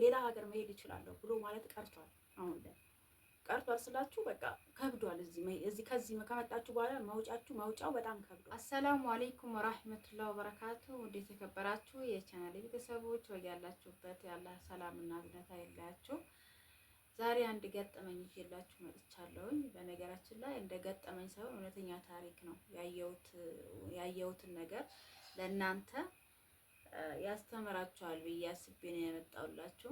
ሌላ ሀገር መሄድ እችላለሁ ብሎ ማለት ቀርቷል። አሁን ላይ ቀርቷል ስላችሁ በቃ ከብዷል። እዚህ ከዚህ ከመጣችሁ በኋላ መውጫው በጣም ከብዷል። አሰላሙ አለይኩም ወራህመቱላሂ ወበረካቱ። እንዴት የተከበራችሁ የቻናሌ ቤተሰቦች ወያላችሁበት ያለ ሰላምና እዝነት አይለያችሁ። ዛሬ አንድ ገጠመኝ ይዤላችሁ መጥቻለሁኝ። በነገራችን ላይ እንደ ገጠመኝ ሳይሆን እውነተኛ ታሪክ ነው። ያየሁትን ነገር ለእናንተ ያስተምራችኋል ብዬ አስቤ ነው ያመጣሁላችሁ።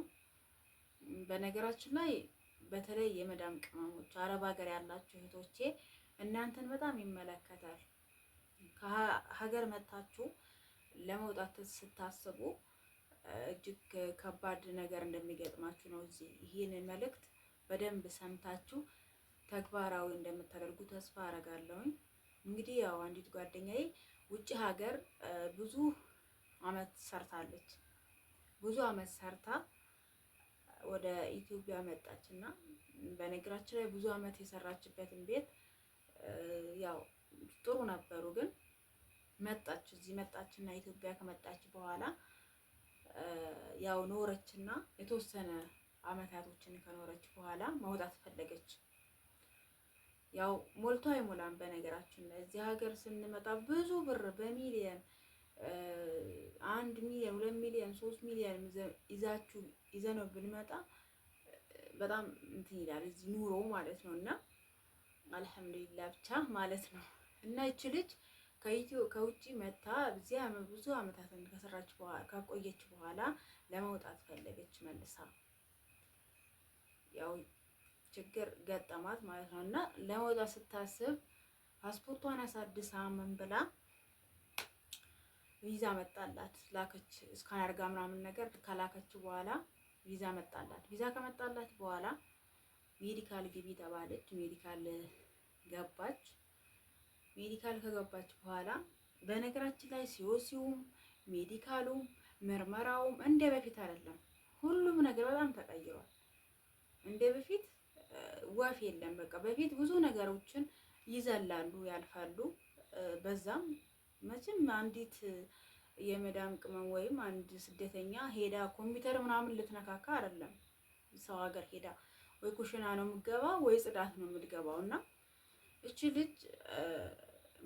በነገራችን ላይ በተለይ የመዳም ቅመሞች አረብ ሀገር ያላችሁ እህቶቼ እናንተን በጣም ይመለከታል። ከሀገር መታችሁ ለመውጣት ስታስቡ እጅግ ከባድ ነገር እንደሚገጥማችሁ ነው። ይህንን መልእክት በደንብ ሰምታችሁ ተግባራዊ እንደምታደርጉ ተስፋ አረጋለሁኝ። እንግዲህ ያው አንዲት ጓደኛዬ ውጭ ሀገር ብዙ አመት ሰርታለች። ብዙ አመት ሰርታ ወደ ኢትዮጵያ መጣች እና በነገራችን ላይ ብዙ አመት የሰራችበትን ቤት ያው ጥሩ ነበሩ፣ ግን እዚህ መጣችና ኢትዮጵያ ከመጣች በኋላ ያው ኖረችና የተወሰነ አመታቶችን ከኖረች በኋላ መውጣት ፈለገች። ያው ሞልቶ አይሞላም። በነገራችን ላይ እዚህ ሀገር ስንመጣ ብዙ ብር በሚሊየን 1 ሚሊዮን 2 ሚሊዮን 3 ሚሊዮን ይዘነው ብንመጣ በጣም እንትን ይላል እዚህ ኑሮ ማለት ነው። እና አልሐምዱሊላህ ብቻ ማለት ነው። እና እቺ ልጅ ከውጪ መታ እዚህ ብዙ አመታትን ከሰራች በኋላ ከቆየች በኋላ ለመውጣት ፈለገች መልሳ። ያው ችግር ገጠማት ማለት ነው። እና ለመውጣት ስታስብ ፓስፖርቷን አሳድሳ ምን ብላ ቪዛ መጣላት፣ ላከች እስካን አድርጋ ምናምን ነገር ከላከች በኋላ ቪዛ መጣላት። ቪዛ ከመጣላት በኋላ ሜዲካል ግቢ ተባለች። ሜዲካል ገባች። ሜዲካል ከገባች በኋላ በነገራችን ላይ ሲወሲውም ሜዲካሉም ምርመራውም እንደ በፊት አይደለም። ሁሉም ነገር በጣም ተቀይሯል። እንደ በፊት ወፍ የለም። በቃ በፊት ብዙ ነገሮችን ይዘላሉ፣ ያልፋሉ። በዛም መቼም አንዲት የመዳም ቅመም ወይም አንድ ስደተኛ ሄዳ ኮምፒውተር ምናምን ልትነካካ አይደለም። ሰው ሀገር ሄዳ ወይ ኩሽና ነው የምትገባው ወይ ጽዳት ነው የምትገባው። እና እቺ ልጅ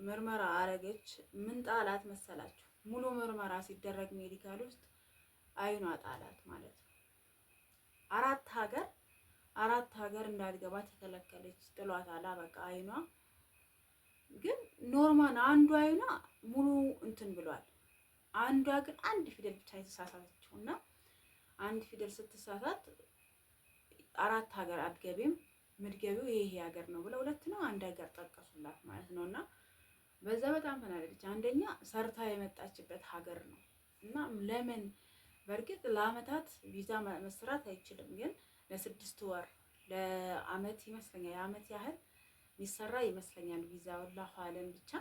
ምርመራ አረገች። ምን ጣላት መሰላችሁ? ሙሉ ምርመራ ሲደረግ ሜዲካል ውስጥ አይኗ ጣላት ማለት ነው። አራት ሀገር እንዳትገባ ተከለከለች። ጥሏታል በቃ አይኗ ግን ኖርማል። አንዱ አይኗ ሙሉ እንትን ብሏል። አንዷ ግን አንድ ፊደል ብቻ የተሳሳተችው እና አንድ ፊደል ስትሳሳት 4 ሀገር አትገቢም፣ ምትገቢው ይሄ ሀገር ነው ብለው 2 ነው 1 ሀገር ጠቀሱላት ማለት ነው። እና በዛ በጣም ተናደደች። አንደኛ ሰርታ የመጣችበት ሀገር ነው እና ለምን በእርግጥ ለአመታት ቪዛ መስራት አይችልም፣ ግን ለ6 ወር ለአመት ይመስለኛል የአመት ያህል ሚሰራ ይመስለኛል ቪዛ ወላሂ አለም። ብቻ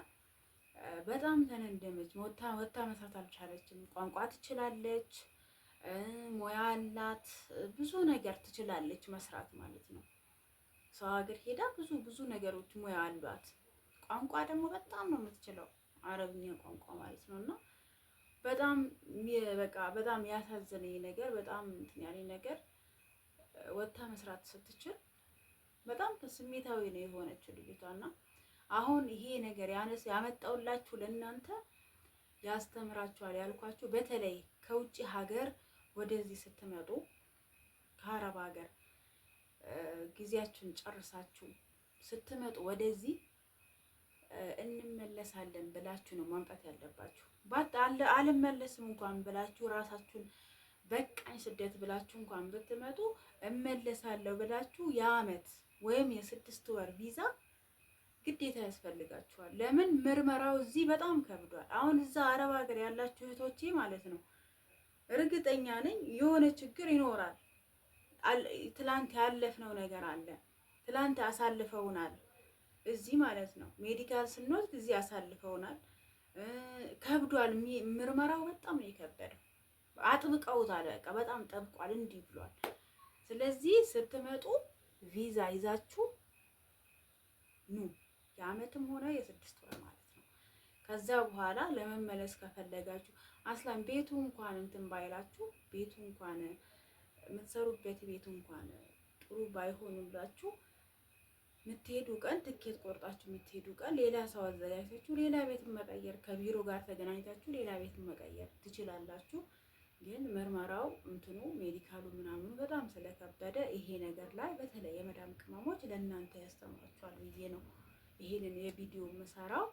በጣም ተነደመች። ወታ መስራት አልቻለችም። ቋንቋ ትችላለች፣ ሙያ አላት፣ ብዙ ነገር ትችላለች መስራት ማለት ነው። ሰው ሀገር ሄዳ ብዙ ነገሮች ሙያ አሏት። ቋንቋ ደግሞ በጣም ነው የምትችለው፣ አረብኛ ቋንቋ ማለት ነው። እና በጣም ያሳዘነኝ ነገር በጣም እንትን ያለኝ ነገር ወታ መስራት ስትችል በጣም ስሜታዊ ነው የሆነችው ልጅቷና አሁን ይሄ ነገር ያመጣውላችሁ ለእናንተ ያስተምራችኋል ያልኳችሁ፣ በተለይ ከውጭ ሀገር ወደዚህ ስትመጡ ከአረብ ሀገር ጊዜያችሁን ጨርሳችሁ ስትመጡ ወደዚህ እንመለሳለን ብላችሁ ነው ማምጣት ያለባችሁ። አልመለስም እንኳን ብላችሁ ራሳችሁን በቃኝ ስደት ብላችሁ እንኳን ብትመጡ እመለሳለሁ ብላችሁ የአመት ወይም የ6 ወር ቪዛ ግዴታ ያስፈልጋችኋል። ለምን? ምርመራው እዚህ በጣም ከብዷል። አሁን እዛ አረብ ሀገር ያላችሁ እህቶቼ ማለት ነው እርግጠኛ ነኝ የሆነ ችግር ይኖራል። ትላንት ያለፍነው ነገር አለ። ትላንት አሳልፈውናል እዚህ ማለት ነው። ሜዲካል ስንወስድ እዚህ አሳልፈውናል። ከብዷል። ምርመራው በጣም ነው የከበደው። አጥብቀውታል። በቃ በጣም ጠብቋል። እንዲህ ብሏል። ስለዚህ ስትመጡ ቪዛ ይዛችሁ ኑ፣ የአመትም ሆነ የ6 ወር ማለት ነው። ከዛ በኋላ ለመመለስ ከፈለጋችሁ አስላም ቤቱ እንኳን እንትን ባይላችሁ ቤቱ እንኳን የምትሰሩበት ቤት እንኳን ጥሩ ባይሆኑላችሁ የምትሄዱ ቀን ትኬት ቆርጣችሁ የምትሄዱ ቀን ሌላ ሰው አዘጋጅታችሁ ሌላ ቤት መቀየር ከቢሮ ጋር ተገናኝታችሁ ሌላ ቤት መቀየር ትችላላችሁ። ግን ምርመራው እንትኑ ሜዲካሉ ምናምኑ በጣም ስለከበደ ይሄ ነገር ላይ በተለይ የመዳም ቅመሞች ለእናንተ ያስተምራችኋል ብዬ ነው ይሄንን የቪዲዮ መሰራው።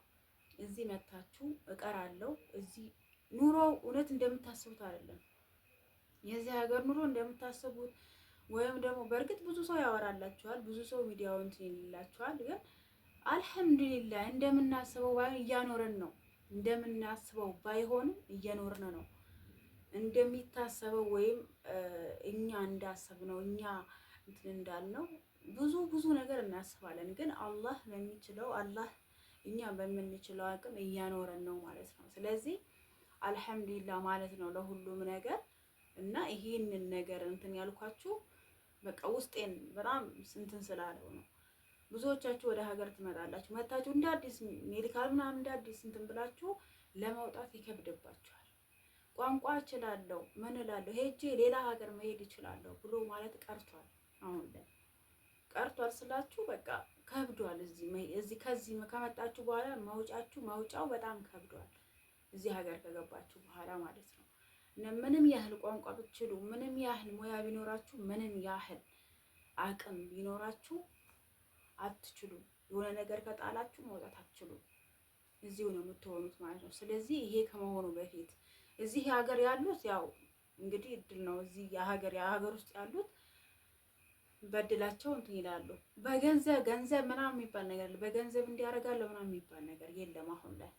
እዚህ መታችሁ እቀራለሁ። እዚህ ኑሮው እውነት እንደምታስቡት አይደለም። የዚህ ሀገር ኑሮ እንደምታስቡት ወይም ደግሞ በእርግጥ ብዙ ሰው ያወራላችኋል፣ ብዙ ሰው ሚዲያውን እንትን ይላችኋል። ግን አልሐምዱሊላህ እንደምናስበው ባይሆን እያኖረን ነው። እንደምናስበው ባይሆንም እየኖርን ነው። እንደሚታሰበው ወይም እኛ እንዳሰብነው እኛ እንትን እንዳልነው ብዙ ነገር እናስባለን። ግን አላህ በሚችለው አላህ እኛ በምንችለው አቅም እያኖረን ነው ማለት ነው። ስለዚህ አልሐምዱሊላህ ማለት ነው ለሁሉም ነገር እና ይሄንን ነገር እንትን ያልኳችሁ በቃ ውስጤን በጣም እንትን ስላለው ነው። ብዙዎቻችሁ ወደ ሀገር ትመጣላችሁ፣ መታችሁ እንደ አዲስ ሜዲካል ምናምን እንደ አዲስ እንትን ብላችሁ ለመውጣት ይከብድባችኋል። ቋንቋ እችላለሁ ምን እላለሁ ሄጄ ሌላ ሀገር መሄድ እችላለሁ ብሎ ማለት ቀርቷል። አሁን ላይ ቀርቷል ስላችሁ በቃ ከብዷል። እዚህ ከዚህ ከመጣችሁ በኋላ መውጫው በጣም ከብዷል። እዚህ ሀገር ከገባችሁ በኋላ ማለት ነው። ምንም ያህል ቋንቋ ብትችሉ፣ ምንም ያህል ሙያ ቢኖራችሁ፣ ምንም ያህል አቅም ቢኖራችሁ አትችሉም። የሆነ ነገር ከጣላችሁ መውጣት አትችሉም። እዚሁ ነው የምትሆኑት ማለት ነው። ስለዚህ ይሄ ከመሆኑ በፊት እዚህ ሀገር ያሉት ያው እንግዲህ እድል ነው። እዚህ የሀገር ውስጥ ያሉት በድላቸው እንትን ይላሉ። ገንዘብ ምናምን የሚባል ነገር በገንዘብ እንዲያረጋለሁ ምናምን የሚባል ነገር የለም። አሁን ላይ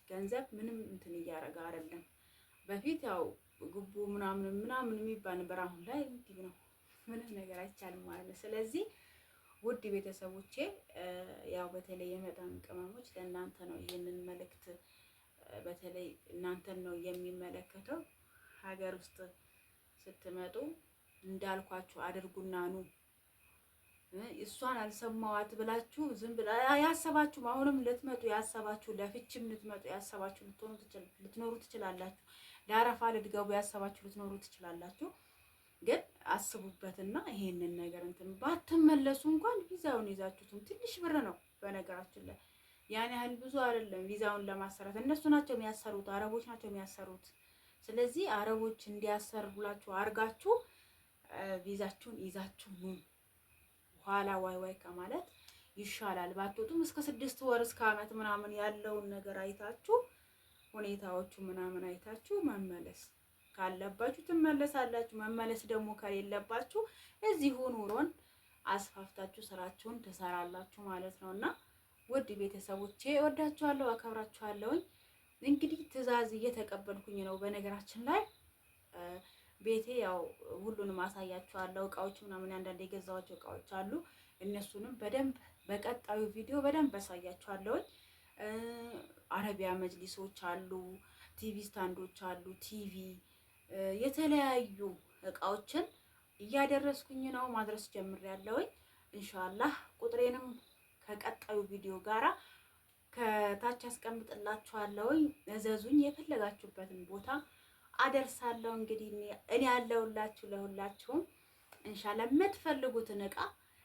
ገንዘብ ምንም እንትን እያረጋ አይደለም። በፊት ያው ጉቦ ምናምን የሚባል ነበር። አሁን ላይ እንዲህ ነው፣ ምንም ነገር አይቻልም ማለት ነው። ስለዚህ ውድ ቤተሰቦቼ ያው በተለይ የመዳም ቅመሞች ለእናንተ ነው ይሄንን መልእክት በተለይ እናንተን ነው የሚመለከተው። ሀገር ውስጥ ስትመጡ እንዳልኳችሁ አድርጉና ኑ። እሷን አልሰማዋት ብላችሁ ዝም ብላ ያሰባችሁ አሁንም ልትመጡ ያሰባችሁ ለፍችም ልትመጡ ያሰባችሁ ልትኖሩ ትችላላችሁ። ለአረፋ ልትገቡ ያሰባችሁ ልትኖሩ ትችላላችሁ። ግን አስቡበትና ይሄንን ነገር እንትን ባትመለሱ እንኳን ቪዛውን ይዛችሁትም ትንሽ ብር ነው በነገራችን ላይ ያን ያህል ብዙ አይደለም። ቪዛውን ለማሰራት እነሱ ናቸው የሚያሰሩት፣ አረቦች ናቸው የሚያሰሩት። ስለዚህ አረቦች እንዲያሰሩላችሁ አርጋችሁ ቪዛችሁን ይዛችሁ ኑ። ኋላ ዋይ ከማለት ይሻላል። ባትወጡም እስከ 6 ወር እስከ ዓመት ምናምን ያለውን ነገር አይታችሁ ሁኔታዎቹ ምናምን አይታችሁ መመለስ ካለባችሁ ትመለሳላችሁ። መመለስ ደግሞ ከሌለባችሁ እዚሁ ኑሮን አስፋፍታችሁ ስራችሁን ትሰራላችሁ ማለት ነውና ውድ ቤተሰቦቼ እወዳችኋለሁ፣ አከብራችኋለሁኝ። እንግዲህ ትዕዛዝ እየተቀበልኩኝ ነው። በነገራችን ላይ ቤቴ ያው ሁሉንም አሳያችኋለሁ። እቃዎች ምናምን አንዳንድ የገዛኋቸው እቃዎች አሉ። እነሱንም በደንብ በቀጣዩ ቪዲዮ በደንብ አሳያችኋለሁኝ። አረቢያ መጅሊሶች አሉ፣ ቲቪ ስታንዶች አሉ፣ ቲቪ የተለያዩ እቃዎችን እያደረስኩኝ ነው፣ ማድረስ ጀምሬያለሁኝ። ኢንሻአላህ ቁጥሬንም ከቀጣዩ ቪዲዮ ጋራ ከታች አስቀምጥላችኋለሁኝ። እዘዙኝ፣ የፈለጋችሁበትን ቦታ አደርሳለሁ። እንግዲህ እኔ ያለሁላችሁ ለሁላችሁም ኢንሻአላህ የምትፈልጉትን እቃ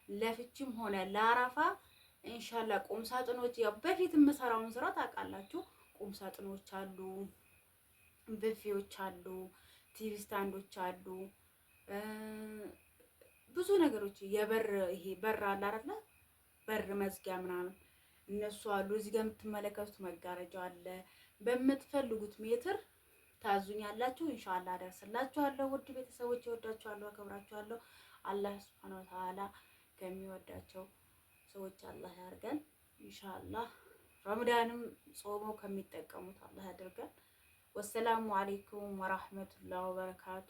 ለፍችም ሆነ ለአረፋ ኢንሻአላህ ቁም ሳጥኖች ያው በፊት የምሰራውን ስራ ታውቃላችሁ። ቁም ሳጥኖች አሉ፣ ብፌዎች አሉ፣ ቲቪ ስታንዶች አሉ፣ ብዙ ነገሮች የበር ይሄ በር አለ አይደል? በር መዝጊያ ምናምን እነሱ አሉ። እዚህ ጋር የምትመለከቱት መጋረጃ አለ። በምትፈልጉት ሜትር ታዙኛላችሁ። ኢንሻአላህ አደርስላችኋለሁ። ውድ ቤተሰቦች እወዳችኋለሁ፣ አከብራችኋለሁ። አላህ ሱብሃነሁ ወተዓላ ከሚወዳቸው ሰዎች አላህ ያርገን። ኢንሻአላህ ረመዳንም ጾመው ከሚጠቀሙት አላህ ያድርገን። ወሰላሙ አለይኩም ወራህመቱላሂ ወበረካቱ።